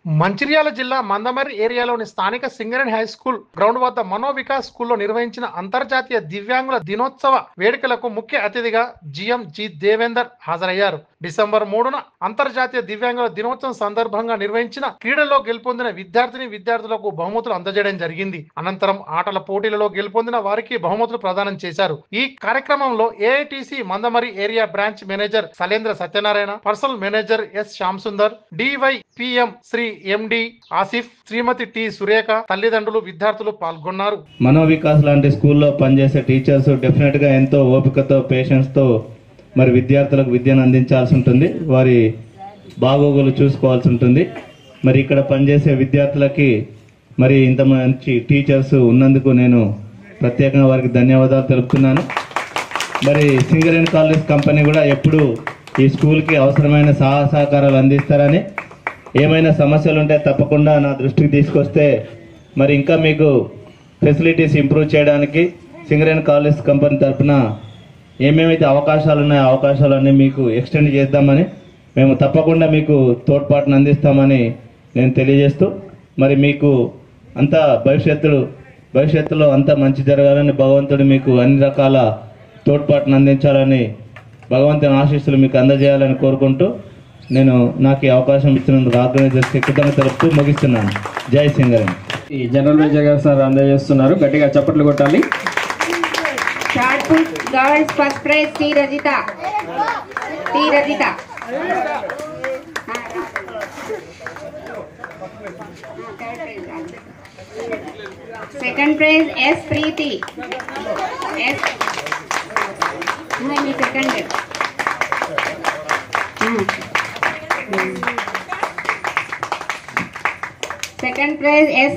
మంచిర్యాల జిల్లా మందమర్రి ఏరియాలోని స్థానిక Singareni high school ground వద్ద మనోవికాస్ స్కూల్లో నిర్వహించిన అంతర్జాతీయ దివ్యాంగుల దినోత్సవ వేడుకలకు ముఖ్య అతిథిగా జి దేవేందర్ హాజరయ్యారు. డిసెంబర్ 3న అంతర్జాతీయ దివ్యాంగుల దినోత్సవం సందర్భంగా నిర్వహించిన క్రీడల్లో గెలుపొందిన విద్యార్థులకు బహుమతులు అందజేయడం జరిగింది. అనంతరం ఆటల పోటీలలో గెలుపొందిన వారికి బహుమతులు ప్రదానం చేశారు. ఈ కార్యక్రమంలో AITC Mandamarri area branch manager Salendra Satyanarayana, personal manager S Shyam Sundar, DYPM Shri MD Asif, Shrimati T Surekha, తల్లిదండ్రులు, విద్యార్థులు పాల్గొన్నారు. మనోవికాస్ లాంటి స్కూల్లో పనిచేసే టీచర్స్ డెఫినెట్ గా ఎంతో ఓపికతో, పేషెన్స్ తో మరి విద్యార్థులకు విద్యను అందించాల్సి ఉంటుంది. వారి బాగోగులు చూసుకోవాల్సి ఉంటుంది. మరి ఇక్కడ పనిచేసే విద్యార్థులకి మరి ఇంత మంచి టీచర్స్ ఉన్నందుకు నేను ప్రత్యేకంగా వారికి ధన్యవాదాలు తెలుపుతున్నాను. మరి సింగరేణి కాలేజ్ కంపెనీ కూడా ఎప్పుడు ఈ స్కూల్కి అవసరమైన సహకారాలు అందిస్తారని, ఏమైనా సమస్యలు ఉంటే తప్పకుండా నా దృష్టికి తీసుకొస్తే మరి ఇంకా మీకు ఫెసిలిటీస్ ఇంప్రూవ్ చేయడానికి సింగరేణి కాలేజ్ కంపెనీ తరఫున ఏమేమైతే అవకాశాలు ఉన్నాయో అవకాశాలన్నీ మీకు ఎక్స్టెండ్ చేద్దామని, మేము తప్పకుండా మీకు తోడ్పాటును అందిస్తామని నేను తెలియజేస్తూ, మరి మీకు అంతా భవిష్యత్తులో అంతా మంచి జరగాలని, భగవంతుడు మీకు అన్ని రకాల తోడ్పాటును అందించాలని, భగవంతుని ఆశీస్సులు మీకు అందజేయాలని కోరుకుంటూ నేను నాకు ఈ అవకాశం ఇచ్చినందుకు ఆర్గనైజర్స్కి కృతజ్ఞతలు తెలుపుతూ ముగిస్తున్నాను. జై సింగరేణి. ఈ జనరల్ మేనేజర్ గారు సార్ అందజేస్తున్నారు. గట్టిగా చప్పట్లు కొట్టాలి. Girls first prize T Rajitha. Second prize S Preethi. Second prize yes